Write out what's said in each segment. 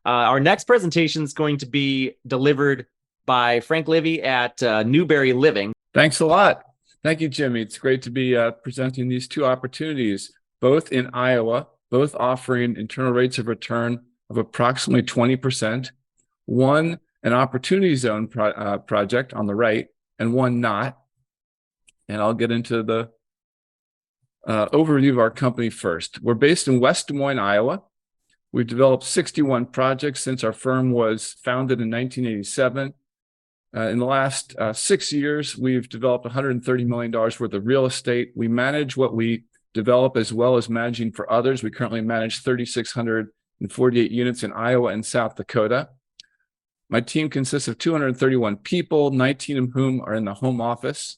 Our next presentation is going to be delivered by Frank Levy at Newbury Living. Thanks a lot. Thank you, Jimmy. It's great to be presenting these two opportunities, both in Iowa, both offering internal rates of return of approximately 20%, one an opportunity zone project on the right, and one not. And I'll get into the overview of our company first. We're based in West Des Moines, Iowa. We've developed 61 projects since our firm was founded in 1987. In the last 6 years, we've developed $130 million worth of real estate. We manage what we develop as well as managing for others. We currently manage 3,648 units in Iowa and South Dakota. My team consists of 231 people, 19 of whom are in the home office.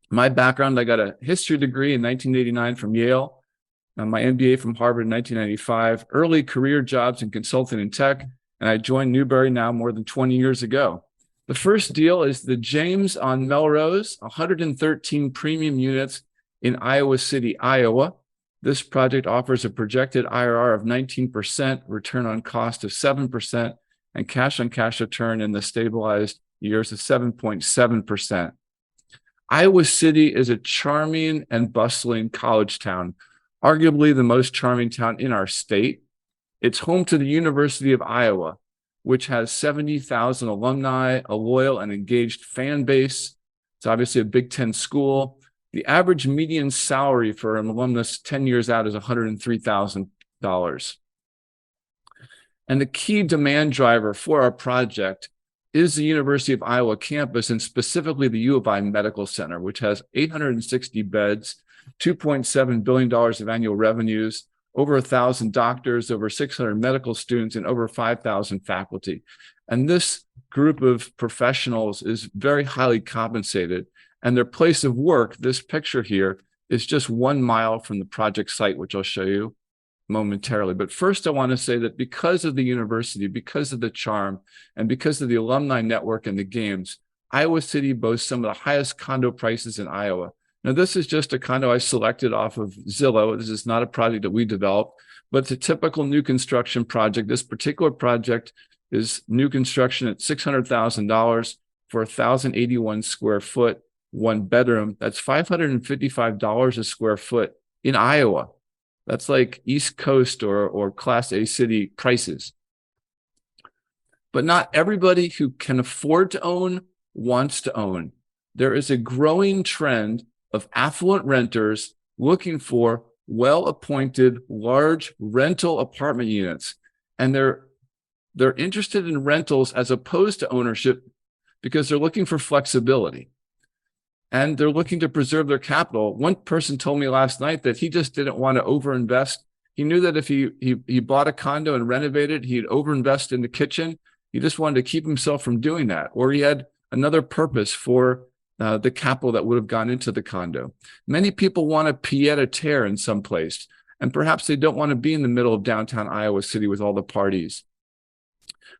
My background, I got a history degree in 1989 from Yale, my MBA from Harvard in 1995, early career jobs in consulting and tech, and I joined Newbury now more than 20 years ago. The first deal is the James on Melrose, 113 premium units in Iowa City, Iowa. This project offers a projected IRR of 19%, return on cost of 7%, and cash on cash return in the stabilized years of 7.7%. Iowa City is a charming and bustling college town, arguably the most charming town in our state. It's home to the University of Iowa, which has 70,000 alumni, a loyal and engaged fan base. It's obviously a Big Ten school. The average median salary for an alumnus 10 years out is $103,000. And the key demand driver for our project is the University of Iowa campus, and specifically the U of I Medical Center, which has 860 beds, $2.7 billion of annual revenues, over 1,000 doctors, over 600 medical students, and over 5,000 faculty. And this group of professionals is very highly compensated. And their place of work, this picture here, is just 1 mile from the project site, which I'll show you momentarily. But first, I want to say that because of the university, because of the charm, and because of the alumni network and the games, Iowa City boasts some of the highest condo prices in Iowa. Now, this is just a condo I selected off of Zillow. This is not a project that we developed, but it's a typical new construction project. This particular project is new construction at $600,000 for 1,081 square foot, 1 bedroom. That's $555 a square foot in Iowa. That's like East Coast or Class A city prices. But not everybody who can afford to own wants to own. There is a growing trend of affluent renters looking for well-appointed, large rental apartment units. And they're interested in rentals as opposed to ownership because they're looking for flexibility. And they're looking to preserve their capital. One person told me last night that he just didn't want to overinvest. He knew that if he bought a condo and renovated, he'd overinvest in the kitchen. He just wanted to keep himself from doing that. Or he had another purpose for the capital that would have gone into the condo. Many people want a pied-à-terre in some place, and perhaps they don't want to be in the middle of downtown Iowa City with all the parties.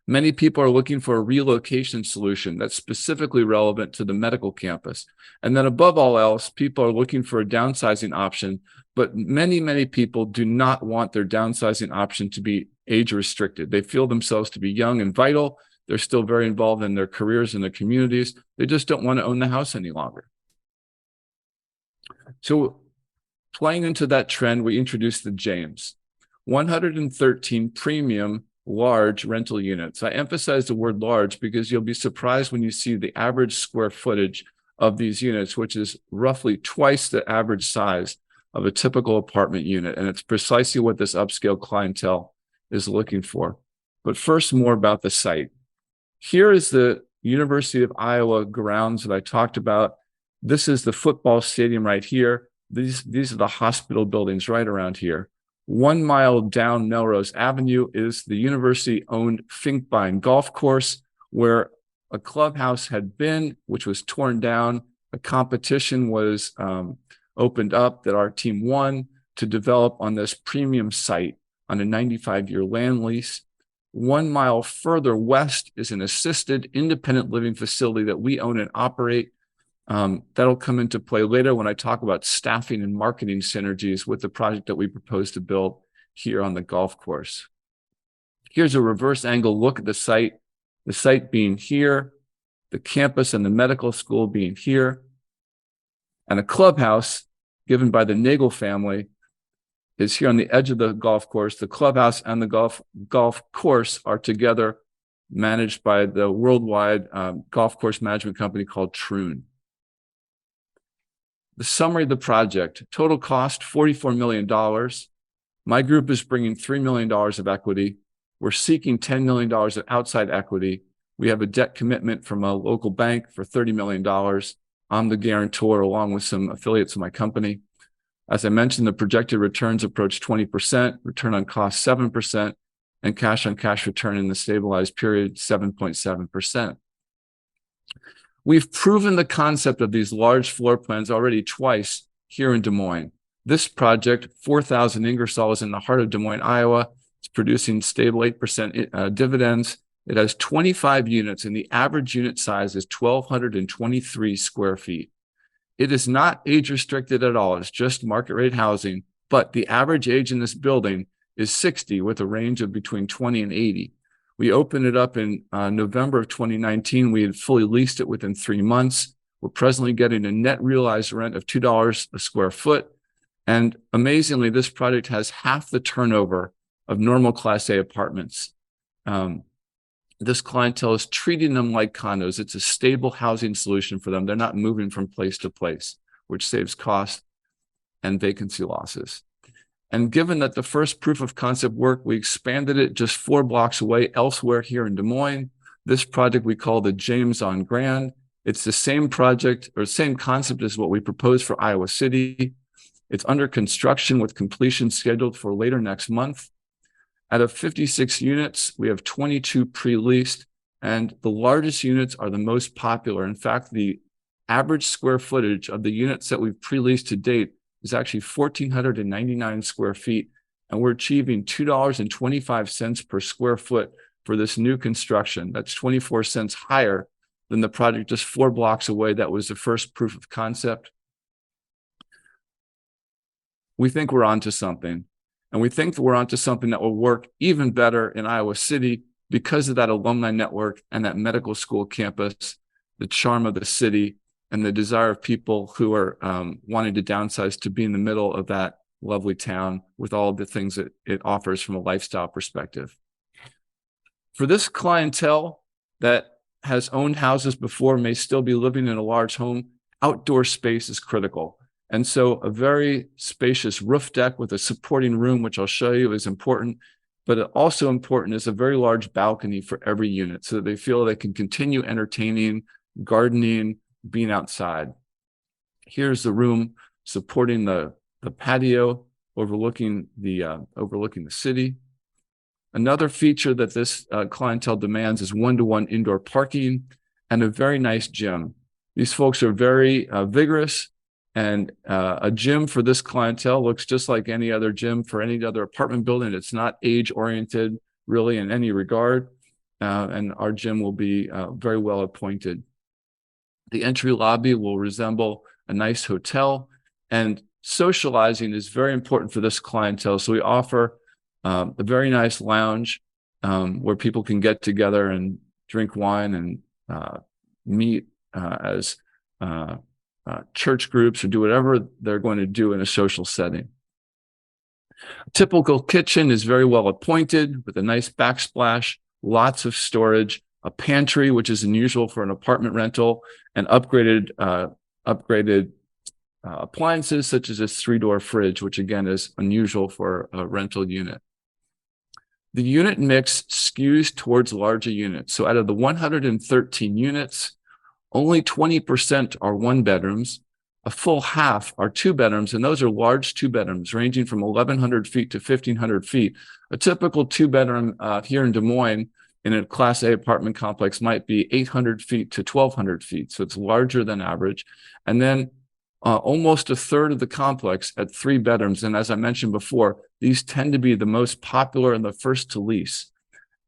Many people are looking for a relocation solution that's specifically relevant to the medical campus. And then above all else, people are looking for a downsizing option, but many people do not want their downsizing option to be age restricted. They feel themselves to be young and vital. They're still very involved in their careers and their communities. They just don't want to own the house any longer. So playing into that trend, we introduced the James, 113 premium large rental units. I emphasize the word large because you'll be surprised when you see the average square footage of these units, which is roughly twice the average size of a typical apartment unit. And it's precisely what this upscale clientele is looking for. But first, more about the site. Here is the University of Iowa grounds that I talked about. This is the football stadium right here. These are the hospital buildings right around here. 1 mile down Melrose Avenue is the university-owned Finkbein Golf Course, where a clubhouse had been, which was torn down. A competition was opened up that our team won to develop on this premium site on a 95-year land lease. 1 mile further west is an assisted independent living facility that we own and operate. That'll come into play later when I talk about staffing and marketing synergies with the project that we propose to build here on the golf course. Here's a reverse angle look at the site being here, the campus and the medical school being here, and a clubhouse given by the Nagel family is here on the edge of the golf course. The clubhouse and the golf course are together, managed by the worldwide golf course management company called Troon. The summary of the project: total cost $44 million. My group is bringing $3 million of equity. We're seeking $10 million of outside equity. We have a debt commitment from a local bank for $30 million. I'm the guarantor along with some affiliates of my company. As I mentioned, the projected returns approach 20%, return on cost 7%, and cash on cash return in the stabilized period 7.7%. We've proven the concept of these large floor plans already twice here in Des Moines. This project, 4,000 Ingersoll, is in the heart of Des Moines, Iowa. It's producing stable 8% dividends. It has 25 units, and the average unit size is 1,223 square feet. It is not age restricted at all. It's just market rate housing, but the average age in this building is 60 with a range of between 20 and 80. We opened it up in November of 2019. We had fully leased it within 3 months. We're presently getting a net realized rent of $2 a square foot. And amazingly, this project has half the turnover of normal Class A apartments. This clientele is treating them like condos. It's a stable housing solution for them. They're not moving from place to place, which saves cost and vacancy losses. And given that the first proof of concept work, we expanded it just 4 blocks away elsewhere here in Des Moines. This project we call the James on Grand. It's the same project or same concept as what we proposed for Iowa City. It's under construction with completion scheduled for later next month. Out of 56 units, we have 22 pre-leased, and the largest units are the most popular. In fact, the average square footage of the units that we've pre-leased to date is actually 1,499 square feet, and we're achieving $2.25 per square foot for this new construction. That's 24 cents higher than the project just 4 blocks away that was the first proof of concept. We think we're onto something. And we think that we're onto something that will work even better in Iowa City because of that alumni network and that medical school campus, the charm of the city, and the desire of people who are wanting to downsize to be in the middle of that lovely town with all the things that it offers from a lifestyle perspective. For this clientele that has owned houses before, may still be living in a large home, outdoor space is critical. And so a very spacious roof deck with a supporting room, which I'll show you, is important. But also important is a very large balcony for every unit so that they feel they can continue entertaining, gardening, being outside. Here's the room supporting the patio overlooking the city. Another feature that this clientele demands is one-to-one indoor parking and a very nice gym. These folks are very vigorous. And a gym for this clientele looks just like any other gym for any other apartment building. It's not age-oriented really in any regard. And our gym will be very well appointed. The entry lobby will resemble a nice hotel. And socializing is very important for this clientele. So we offer a very nice lounge where people can get together and drink wine and meet as church groups or do whatever they're going to do in a social setting. A typical kitchen is very well appointed with a nice backsplash, lots of storage, a pantry, which is unusual for an apartment rental, and upgraded appliances such as this 3-door fridge, which again is unusual for a rental unit. The unit mix skews towards larger units. So out of the 113 units, only 20% are 1-bedrooms. A full half are 2-bedrooms, and those are large 2-bedrooms ranging from 1,100 feet to 1,500 feet. A typical 2-bedroom here in Des Moines in a Class A apartment complex might be 800 feet to 1,200 feet, so it's larger than average. And then almost a third of the complex at 3 bedrooms. And as I mentioned before, these tend to be the most popular and the first to lease.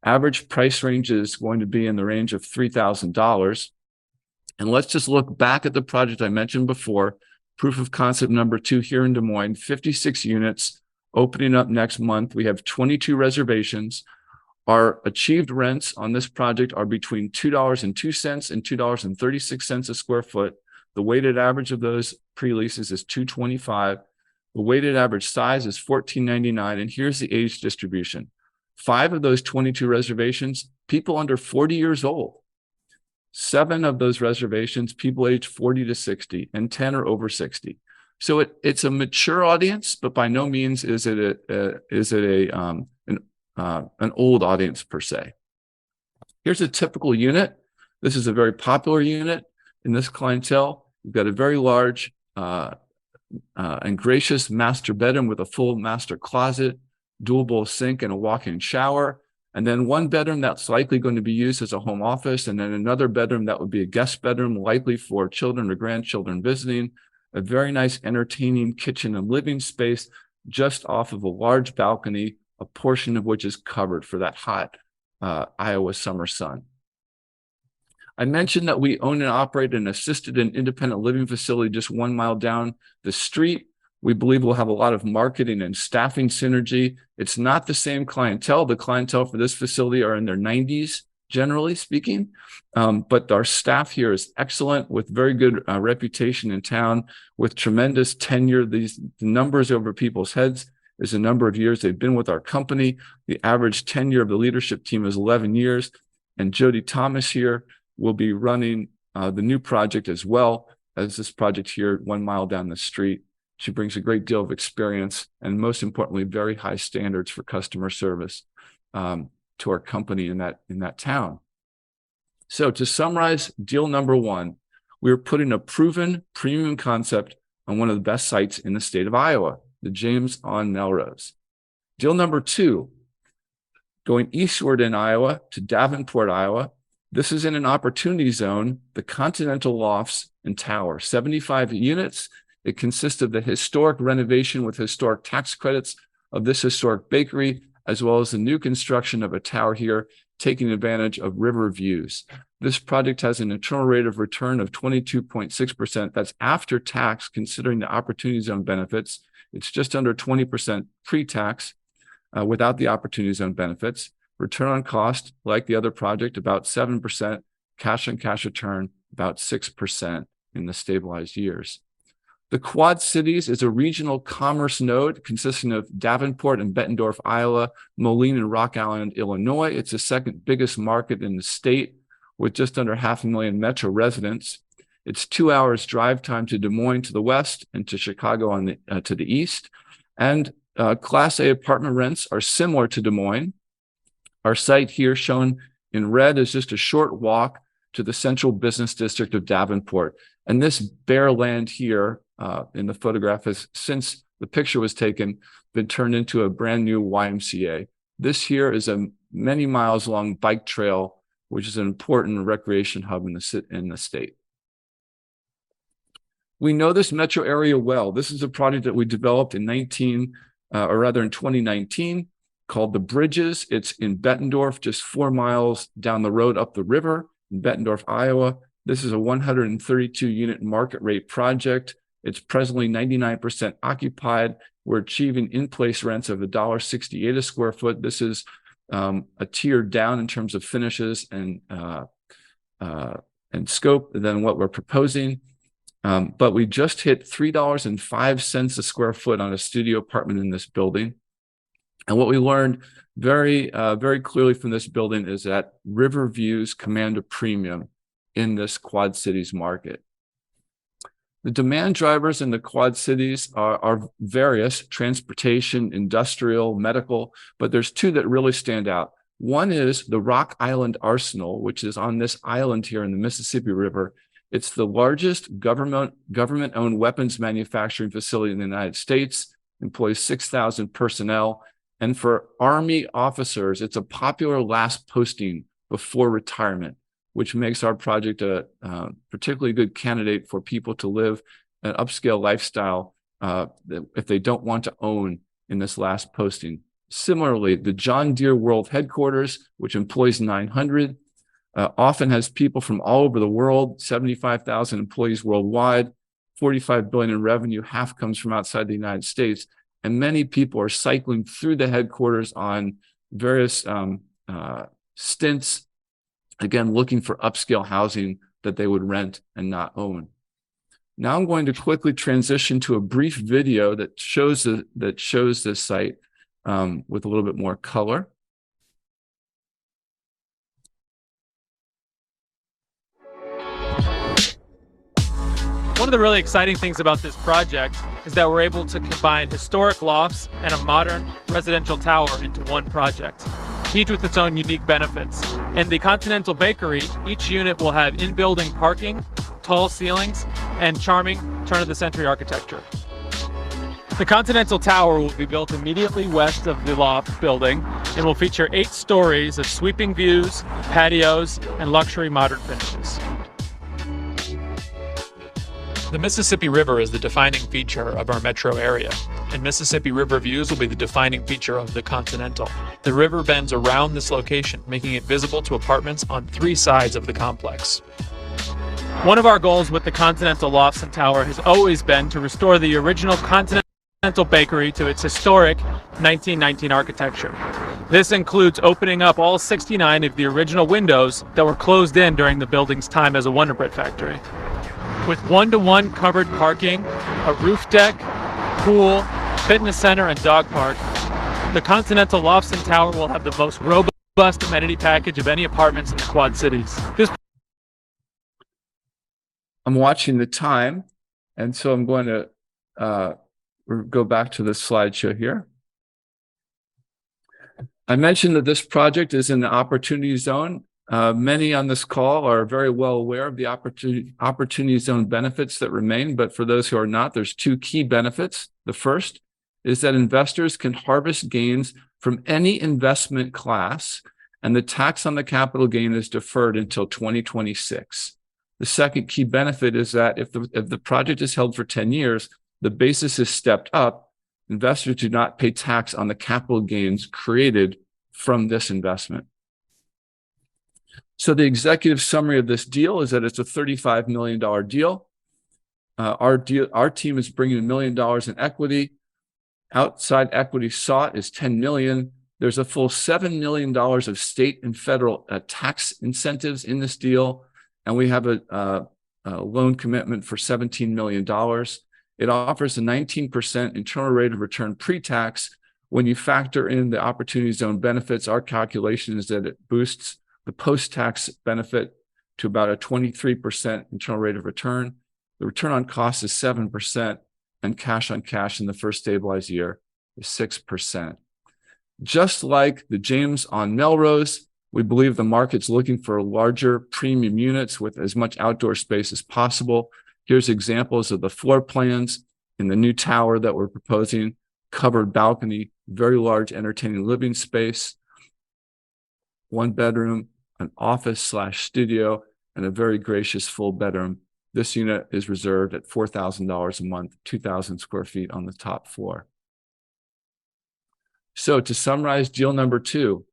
Average price range is going to be in the range of $3,000. And let's just look back at the project I mentioned before, proof of concept number 2 here in Des Moines, 56 units, opening up next month. We have 22 reservations. Our achieved rents on this project are between $2.02 and $2.36 a square foot. The weighted average of those pre-leases is $225. The weighted average size is $14.99. And here's the age distribution. 5 of those 22 reservations, people under 40 years old. 7 of those reservations, people aged 40 to 60, and 10 are over 60. So it's a mature audience, but by no means is it an old audience per se. Here's a typical unit. This is a very popular unit in this clientele. We've got a very large and gracious master bedroom with a full master closet, dual bowl sink, and a walk-in shower. And then one bedroom that's likely going to be used as a home office, and then another bedroom that would be a guest bedroom, likely for children or grandchildren visiting. A very nice entertaining kitchen and living space just off of a large balcony, a portion of which is covered for that hot Iowa summer sun. I mentioned that we own and operate an assisted and independent living facility just 1 mile down the street. We believe we'll have a lot of marketing and staffing synergy. It's not the same clientele. The clientele for this facility are in their 90s, generally speaking. But our staff here is excellent, with very good reputation in town, with tremendous tenure. The numbers over people's heads is the number of years they've been with our company. The average tenure of the leadership team is 11 years. And Jody Thomas here will be running the new project as well as this project here 1 mile down the street. She brings a great deal of experience and, most importantly, very high standards for customer service to our company in that town. So to summarize deal number 1, we're putting a proven premium concept on one of the best sites in the state of Iowa, the James on Melrose. Deal number 2, going eastward in Iowa to Davenport, Iowa. This is in an opportunity zone, the Continental Lofts and Tower, 75 units. It consists of the historic renovation with historic tax credits of this historic bakery, as well as the new construction of a tower here, taking advantage of river views. This project has an internal rate of return of 22.6%. That's after tax, considering the opportunity zone benefits. It's just under 20% pre-tax without the opportunity zone benefits. Return on cost, like the other project, about 7%. Cash on cash return, about 6% in the stabilized years. The Quad Cities is a regional commerce node consisting of Davenport and Bettendorf, Iowa, Moline and Rock Island, Illinois. It's the second biggest market in the state, with just under 500,000 metro residents. It's 2 hours drive time to Des Moines to the west and to Chicago on to the east. And Class A apartment rents are similar to Des Moines. Our site here, shown in red, is just a short walk to the central business district of Davenport. And this bare land here in the photograph has, since the picture was taken, been turned into a brand new YMCA. This here is a many miles long bike trail, which is an important recreation hub in the state. We know this metro area well. This is a project that we developed in 2019, called The Bridges. It's in Bettendorf, just 4 miles down the road up the river in Bettendorf, Iowa. This is a 132 unit market rate project. It's presently 99% occupied. We're achieving in-place rents of $1.68 a square foot. This is a tier down in terms of finishes and scope than what we're proposing. But we just hit $3.05 a square foot on a studio apartment in this building. And what we learned very clearly from this building is that river views command a premium in this Quad Cities market. The demand drivers in the Quad Cities are various: transportation, industrial, medical, but there's 2 that really stand out. One is the Rock Island Arsenal, which is on this island here in the Mississippi River. It's the largest government-owned weapons manufacturing facility in the United States, employs 6,000 personnel. And for Army officers, it's a popular last posting before retirement, which makes our project a particularly good candidate for people to live an upscale lifestyle if they don't want to own in this last posting. Similarly, the John Deere World Headquarters, which employs 900, often has people from all over the world, 75,000 employees worldwide, 45 billion in revenue, half comes from outside the United States. And many people are cycling through the headquarters on various stints, again, looking for upscale housing that they would rent and not own. Now I'm going to quickly transition to a brief video that shows this site with a little bit more color. One of the really exciting things about this project is that we're able to combine historic lofts and a modern residential tower into one project, each with its own unique benefits. In the Continental Bakery, each unit will have in-building parking, tall ceilings, and charming turn-of-the-century architecture. The Continental Tower will be built immediately west of the loft building and will feature 8 stories of sweeping views, patios, and luxury modern finishes. The Mississippi River is the defining feature of our metro area, and Mississippi River views will be the defining feature of the Continental. The river bends around this location, making it visible to apartments on 3 sides of the complex. One of our goals with the Continental Lofts and Tower has always been to restore the original Continental Bakery to its historic 1919 architecture. This includes opening up all 69 of the original windows that were closed in during the building's time as a Wonder Bread factory. With 1-to-1 covered parking, a roof deck, pool, fitness center, and dog park, the Continental Lofts and Tower will have the most robust amenity package of any apartments in the Quad Cities. I'm watching the time, and so I'm going to go back to the slideshow here. I mentioned that this project is in the Opportunity Zone. Many on this call are very well aware of the Opportunity Zone benefits that remain, but for those who are not, there's 2 key benefits. The first is that investors can harvest gains from any investment class, and the tax on the capital gain is deferred until 2026. The second key benefit is that if the project is held for 10 years, the basis is stepped up. Investors do not pay tax on the capital gains created from this investment. So the executive summary of this deal is that it's a $35 million deal. Our team is bringing $1 million in equity. Outside equity sought is $10 million. There's a full $7 million of state and federal tax incentives in this deal. And we have a loan commitment for $17 million. It offers a 19% internal rate of return pre-tax. When you factor in the Opportunity Zone benefits, our calculation is that it boosts the post-tax benefit to about a 23% internal rate of return. The return on cost is 7%, and cash on cash in the first stabilized year is 6%. Just like the James on Melrose, we believe the market's looking for larger premium units with as much outdoor space as possible. Here's examples of the floor plans in the new tower that we're proposing: covered balcony, very large entertaining living space, 1 bedroom, an office/studio, and a very gracious full bedroom. This unit is reserved at $4,000 a month, 2,000 square feet on the top floor. So to summarize deal number 2,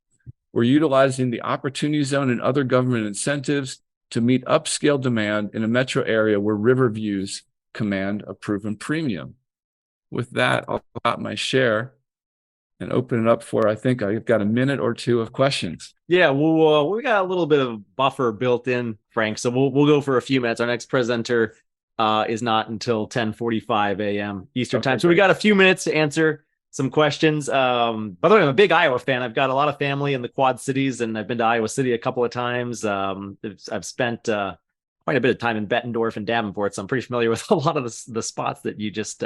we're utilizing the Opportunity Zone and other government incentives to meet upscale demand in a metro area where river views command a proven premium. With that, I'll stop my share and open it up for, I think I've got a minute or 2 of questions. Yeah, well, we got a little bit of buffer built in, Frank. So we'll go for a few minutes. Our next presenter is not until 10:45 a.m. Eastern time. So we got a few minutes to answer some questions. By the way, I'm a big Iowa fan. I've got a lot of family in the Quad Cities, and I've been to Iowa City a couple of times. I've spent quite a bit of time in Bettendorf and Davenport, so I'm pretty familiar with a lot of the spots that you just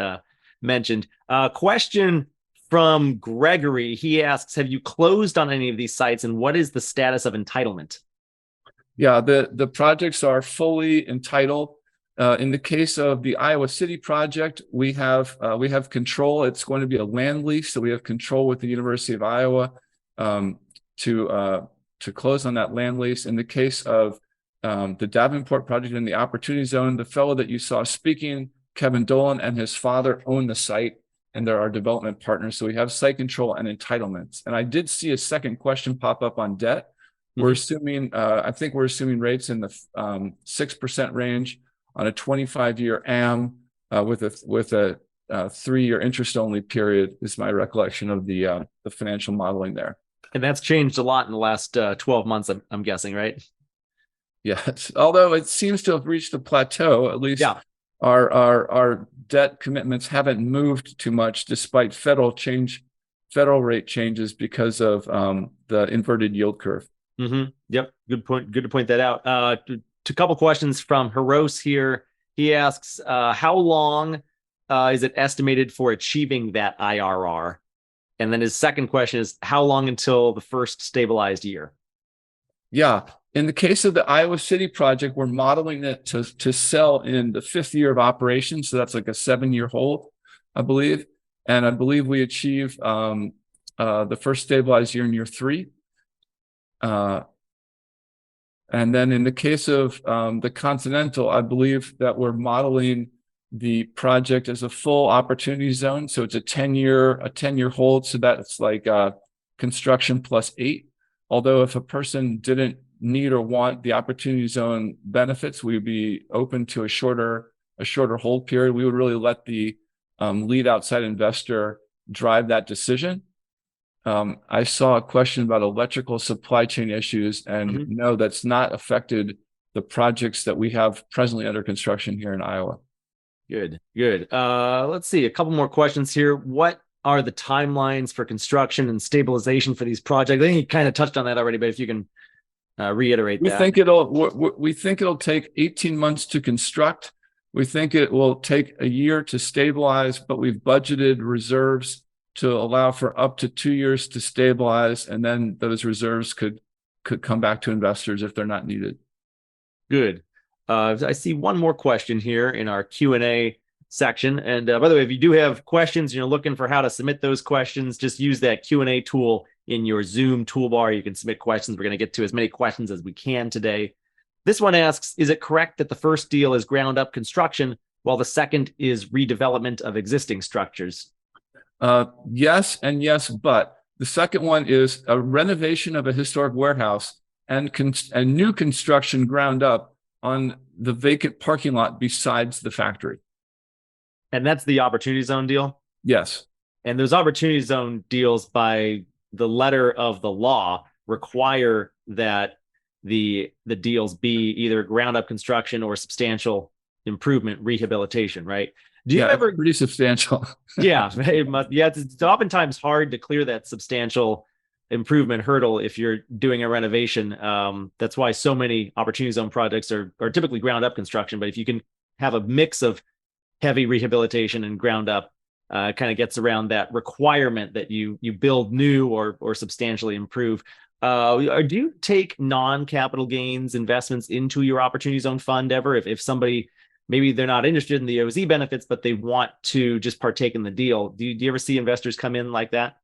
mentioned. Question from Gregory. He asks, have you closed on any of these sites, and what is the status of entitlement? Yeah, the projects are fully entitled. In the case of the Iowa City project, we have control. It's going to be a land lease, so we have control with the University of Iowa to close on that land lease. In the case of the Davenport project in the Opportunity Zone, the fellow that you saw speaking, Kevin Dolan, and his father own the site, and they're our development partners. So we have site control and entitlements. And I did see a second question pop up on debt. We're assuming, I think we're assuming rates in the 6% range on a 25-year AM with a 3-year interest-only period is my recollection of the financial modeling there. And that's changed a lot in the last 12 months, I'm guessing, right? Yes, although it seems to have reached a plateau, at least Yeah. our debt commitments haven't moved too much despite federal rate changes because of the inverted yield curve. Yep. Good point. Good to point that out. To a couple questions from Hiros here. He asks, how long is it estimated for achieving that IRR? And then his second question is, how long until the first stabilized year? Yeah. In the case of the Iowa City project, we're modeling it to sell in the 5th year of operation. So that's like a 7-year hold, I believe. And I believe we achieve the first stabilized year in year 3. And then in the case of the Continental, I believe that we're modeling the project as a full opportunity zone. So it's a 10-year hold. So that's like construction plus 8. Although if a person didn't need or want the opportunity zone benefits, we would be open to a shorter hold period. We would really let the lead outside investor drive that decision. I saw a question about electrical supply chain issues, and no, that's not affected the projects that we have presently under construction here in Iowa. Good. Let's see, a couple more questions here. What are the timelines for construction and stabilization for these projects? I think you kind of touched on that already, but if you can reiterate that. We think it'll take 18 months to construct. We think it will take a year to stabilize, but we've budgeted reserves to allow for up to 2 years to stabilize, and then those reserves could come back to investors if they're not needed. Good. I see one more question here in our Q&A section. And by the way, if you do have questions, you're looking for how to submit those questions, just use that Q&A tool in your Zoom toolbar. You can submit questions. We're going to get to as many questions as we can today. This one asks, is it correct that the first deal is ground up construction while the second is redevelopment of existing structures? Yes and yes, but the second one is a renovation of a historic warehouse and new construction ground up on the vacant parking lot besides the factory. And that's the opportunity zone deal? Yes. And those opportunity zone deals, by the letter of the law, require that the deals be either ground up construction or substantial improvement rehabilitation, right? Do you ever pretty substantial? Yeah, it's oftentimes hard to clear that substantial improvement hurdle if you're doing a renovation. That's why so many opportunity zone projects are typically ground up construction. But if you can have a mix of heavy rehabilitation and ground up, kind of gets around that requirement that you build new or substantially improve. Do you take non-capital gains investments into your opportunity zone fund ever? If somebody, maybe they're not interested in the OZ benefits, but they want to just partake in the deal, do you ever see investors come in like that?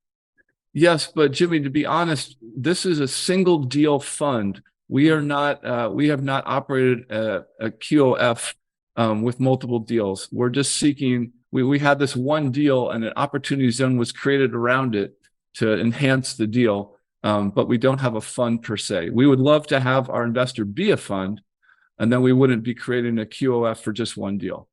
Yes, but Jimmy, to be honest, this is a single deal fund. We have not operated a QOF with multiple deals. We're just seeking, we had this one deal and an opportunity zone was created around it to enhance the deal, but we don't have a fund per se. We would love to have our investor be a fund, and then we wouldn't be creating a QOF for just one deal.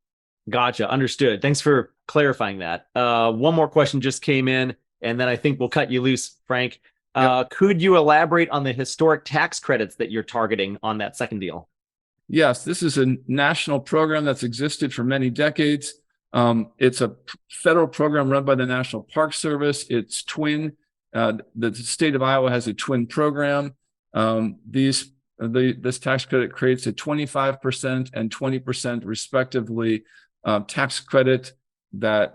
Gotcha. Understood. Thanks for clarifying that. One more question just came in, and then I think we'll cut you loose, Frank. Yep. Could you elaborate on the historic tax credits that you're targeting on that second deal? Yes, this is a national program that's existed for many decades. It's a federal program run by the National Park Service. It's twin. The state of Iowa has a twin program. This tax credit creates a 25% and 20% respectively tax credit that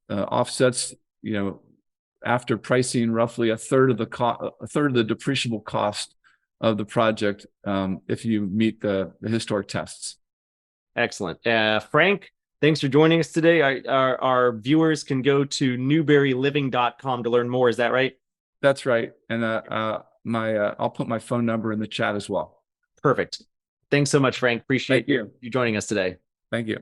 offsets, after pricing roughly a third of the depreciable cost of the project if you meet the historic tests. Excellent. Frank, thanks for joining us today. Our viewers can go to newburyliving.com to learn more. Is that right? That's right. And I'll put my phone number in the chat as well. Perfect. Thanks so much, Frank. Appreciate you joining us today. Thank you.